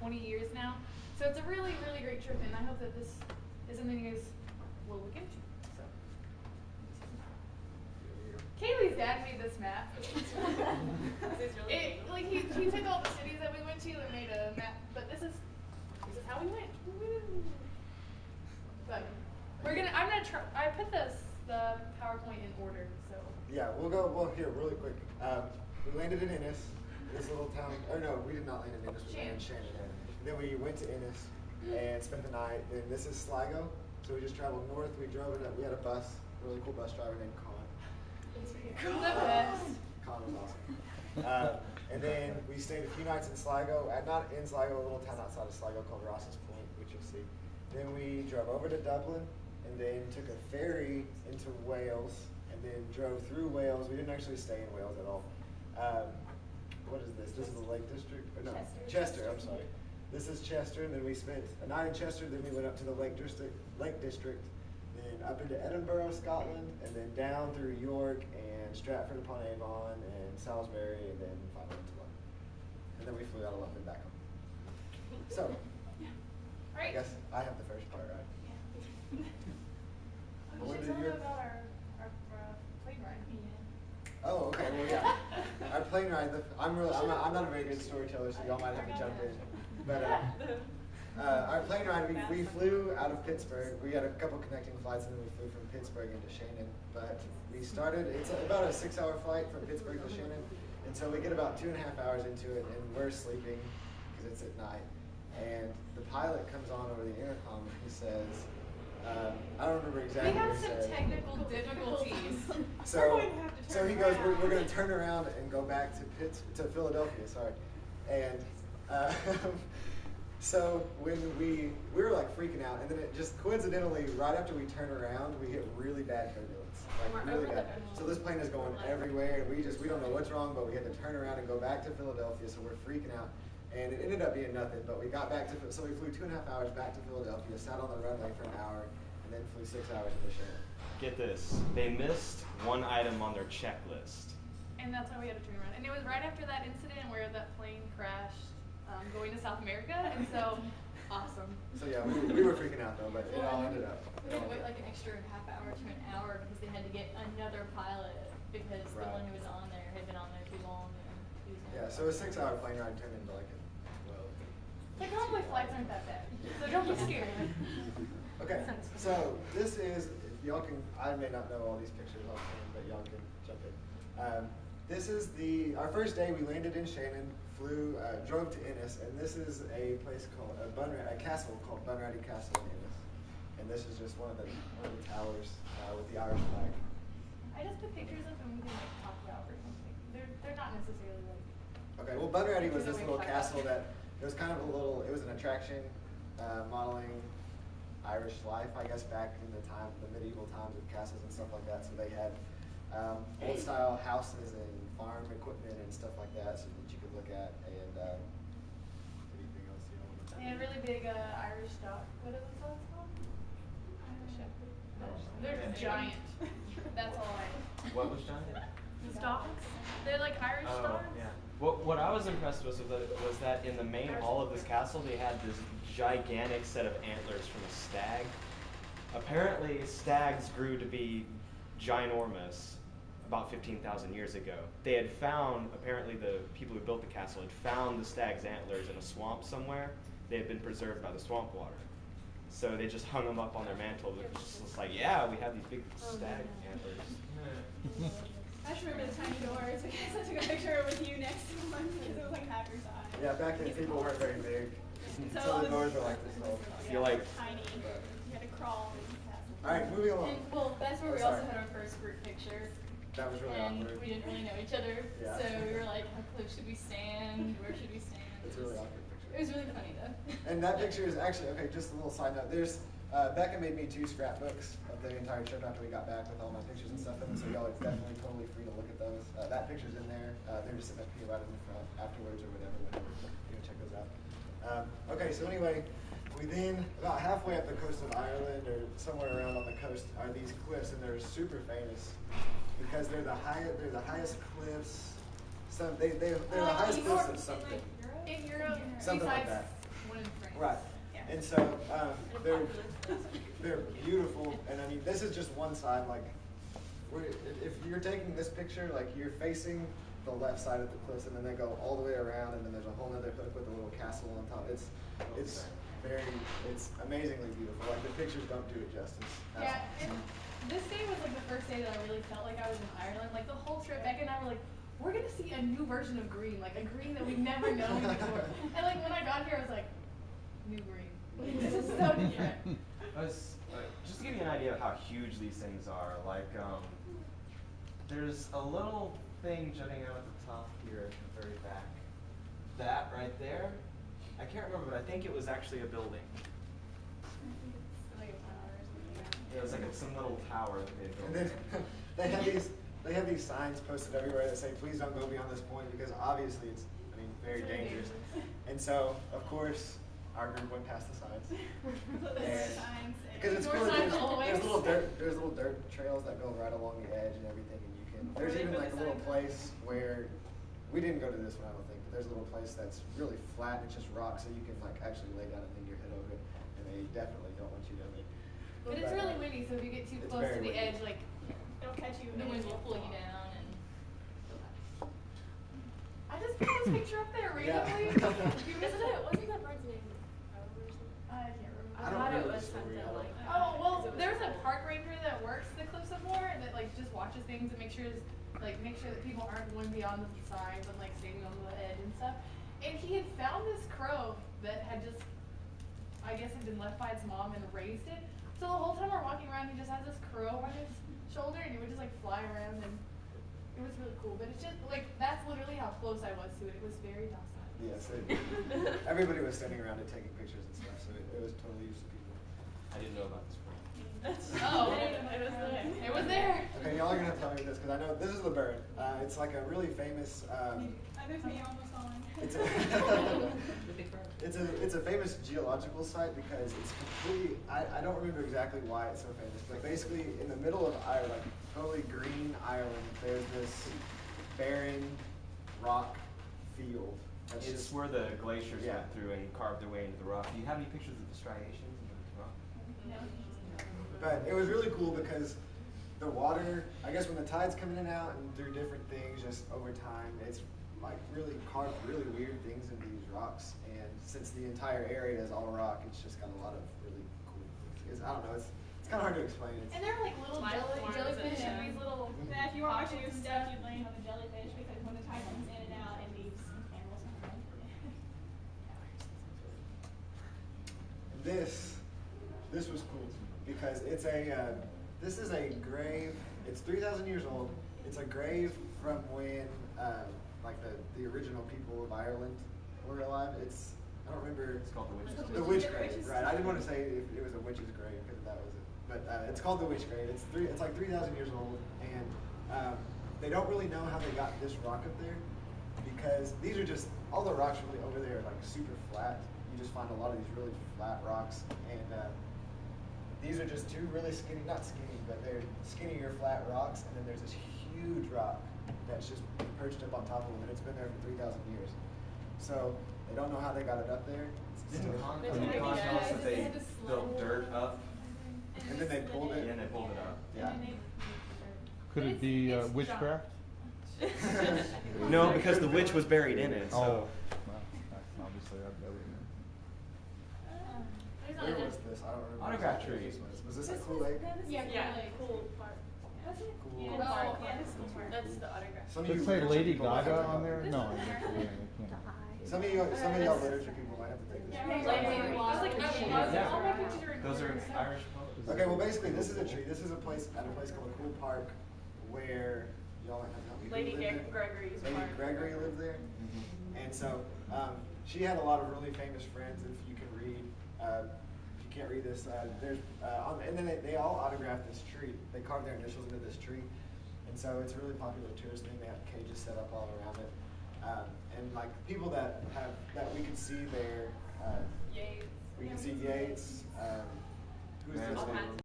20 years now. So it's a really, really great trip, and I hope that this is something you guys will look into. So, Kaylee's dad made this map. Like he took all the cities that we went to and made a map, but this is how we went. Woo. But I'm gonna try. I put the PowerPoint in order, so. Yeah, we'll go. Well, here, really quick. We landed in Ennis, this little town. Or no, we did not land in Ennis. We landed in Shannon. And then we went to Ennis and spent the night. Then this is Sligo, so we just traveled north. We drove it. We had a bus, really cool bus driver named Con. The best. Con was awesome. And then we stayed a few nights in Sligo, not in Sligo, a little town outside of Sligo called Ross's Point, which you'll see. Then we drove over to Dublin, and then took a ferry into Wales, and then drove through Wales. We didn't actually stay in Wales at all. What is this? This is the Lake District? Or no, Chester, I'm sorry. This is Chester, and then we spent a night in Chester, then we went up to the Lake District, then up into Edinburgh, Scotland, and then down through York and Stratford-upon-Avon and Salisbury, and then finally to London. And then we flew out of London back home. So, I guess I have the first part, right? Yeah. We should tell them about our plane ride. Yeah. Oh, okay. Well, yeah. Our plane ride. I'm not a very good storyteller, so y'all might have to jump in. But our plane ride, we flew out of Pittsburgh. We had a couple connecting flights, and then we flew from Pittsburgh into Shannon. But we started. It's about a 6-hour flight from Pittsburgh to Shannon, and so we get about 2.5 hours into it, and we're sleeping because it's at night. And the pilot comes on over the intercom, and he says, I don't remember exactly what he said. We had some technical difficulties. So he goes, we're going to turn around and go back to Philadelphia, sorry. And so when we were like freaking out, and then it just coincidentally, right after we turn around, we hit really bad turbulence, like really bad. So this plane is going everywhere, and we don't know what's wrong, but we had to turn around and go back to Philadelphia, so we're freaking out. And it ended up being nothing, but we got back to, so we flew 2.5 hours back to Philadelphia, sat on the runway for an hour, and then flew 6 hours into Shannon. Get this, they missed one item on their checklist. And that's why we had to turn around. And it was right after that incident where that plane crashed going to South America, and so, awesome. So yeah, we were freaking out though, but it all ended up. We had to wait like an extra half hour to an hour because they had to get another pilot because the one who was on there had been on there too long. Yeah, so a 6-hour plane ride turned into like a 12. Like normally flights aren't that bad, so don't be scared. Okay, so this is, y'all can, I may not know all these pictures offhand, but y'all can jump in. This is our first day. We landed in Shannon, drove to Ennis, and this is a place called, a castle called Bunratty Castle in Ennis. And this is just one of the towers with the Irish flag. I just put pictures of them we can like talk about or something. They're not necessarily like. Okay, well, Bunratty was this little castle that it was kind of it was an attraction modeling Irish life, I guess, back in the medieval times with castles and stuff like that. So they had old style houses and farm equipment and stuff like that, so that you could look at. And anything else you want to They had really big Irish stock. What are those called? Irish shepherd. They're giant. That's all I. What was giant? The stocks. They're like Irish stocks. Yeah. What I was impressed with was that in the main hall of this castle, they had this gigantic set of antlers from a stag. Apparently, stags grew to be ginormous about 15,000 years ago. They had found, apparently the people who built the castle had found the stag's antlers in a swamp somewhere. They had been preserved by the swamp water. So they just hung them up on their mantle. It was just like, yeah, we have these big stag antlers. I just remember the tiny doors because I took a picture with you next to one because it was like half your size. Yeah, back then people weren't very big. So the doors were like this tall. I feel like tiny. You had to crawl in the castle. All right, moving along. And, well, that's where we also had our first group picture. That was really and awkward. we didn't really know each other, Yeah. so we were like, how close should we stand? Where should we stand? It's a really awkward picture. It was really funny though. And that picture is actually, okay, just a little side note. There's, Becca made me 2 scrapbooks of the entire trip after we got back with all my pictures and stuff in them, so y'all are definitely totally free to look at those. That picture's in there. They're just sitting up here right in the front afterwards or whatever. You can check those out. Okay, so anyway, we then, about halfway up the coast of Ireland or somewhere around on the coast are these cliffs, and they're super famous because they're the highest cliffs. They're the highest cliffs of something. In Europe, Something like besides that. Right. Yeah. And so they're beautiful. And I mean, this is just one side. Like, if you're taking this picture, like you're facing the left side of the cliffs, and then they go all the way around, and then there's a whole other hook with a little castle on top. It's amazingly beautiful. Like the pictures don't do it justice. Yeah, and this day was like the first day that I really felt like I was in Ireland. Like the whole trip, Becca and I were like, we're gonna see a new version of green, like a green that we've never known before. And like when I got here, I was like, new green. This is so different. Just to give you an idea of how huge these things are, like there's a little thing jutting out at the top here at the very back. That right there, I can't remember, but I think it was actually a building. Like a tower or something. It was like some little tower that they built. And then they have these signs posted everywhere that say, please don't go beyond this point, because obviously it's, I mean, very dangerous. And so, of course, our group went past the signs. Because it's cool, there's little dirt trails that go right along the edge and everything, and you can, there's even like a little place where, we didn't go to this one, I don't think, but there's a little place that's really flat and it's just rock, so you can like actually lay down and lean your head over it, and they definitely don't want you down there. But it's really windy, so if you get too It's close to very the windy. edge, like It'll catch you. The And wind it will will pull you blow. down. And I just put this picture up there Yeah. randomly. You missed it? Wasn't that bird's name? I can't remember. I don't thought it remember the was story, something I don't- like that. Oh, well, 'cause it was there's a something- park ranger that works the cliffs of Moher that like just watches things and make sure that people aren't going beyond the signs and like standing on the edge and stuff. And he had found this crow that had just, I guess, had been left by its mom and raised it. So the whole time we're walking around, he just has this crow on his shoulder, and he would just like fly around, and it was really cool. But it's just like that's literally how close I was to it. It was very docile. Yes, everybody was standing around it taking pictures and stuff, so it was totally used to people. I didn't know about this one. Oh, It was there. it was there. Okay, y'all are gonna have to tell me this because I know this is the bird. It's like a really famous. there's me almost on. It's a famous geological site because it's completely. I don't remember exactly why it's so famous, but basically in the middle of Ireland, like totally green Ireland, there's this barren rock field. That's It's just where the glaciers Yeah. went through and carved their way into the rock. Do you have any pictures of the striations in the rock? But it was really cool because the water, I guess when the tide's coming in and out and through different things just over time, it's like really carved really weird things into these rocks. And since the entire area is all rock, it's just got a lot of really cool things. I don't know, it's kind of hard to explain. And they're like little Platforms jellyfish and and these little. Yeah, if you were watching your pockets and step, stuff. you'd land on the jellyfish because when the tide comes in and out, it leaves animals behind. This was cool because it's this is a grave. It's 3,000 years old. It's a grave from when like the original people of Ireland were alive. I don't remember. It's called the Witch's The Grave. witch grave, right? I didn't want to say if it was a witch's grave because that was it, but it's called the witch grave. It's like 3,000 years old, and they don't really know how they got this rock up there because these are just all the rocks really over there are like super flat. You just find a lot of these really flat rocks, and these are just two really skinny, not skinny, but they're skinnier flat rocks, and then there's this huge rock that's just perched up on top of them, and it's been there for 3,000 years. So they don't know how they got it up there. Didn't So- Con They tell had us to that they slide built dirt up? And then they pulled it. Yeah, and they pulled it up. Yeah. Could it be witchcraft? No, because the witch was buried in it. So. Oh, well, obviously I bet it. Where was this? I don't remember. Autograph exactly tree. where this was this at Cool Lake? Yeah, Cool part. Cool. Yeah, Oh, park. okay. Yeah, this is the park. That's the autograph. Some of Does you it say literature Lady people might have Gaga to on go. there? No. Some of y'all literature people might have to take this. Yeah, Like, Lady I was like, Gaga. all my pictures are in Those are order, so- Irish poets. Okay, well basically this is a tree. This is a place called Cool Park where y'all might not know me. Who Lady lived there? Gregory's Lady park. Gregory lived there. Mhm. And so she had a lot of really famous friends. If you can read, if you can't read this, there's and then they all autographed this tree. They carved their initials into this tree, and so it's a really popular tourist thing. They have cages set up all around it, and like people that we could see there. Yates. We can see Yates. Who's Man, this all one? kinds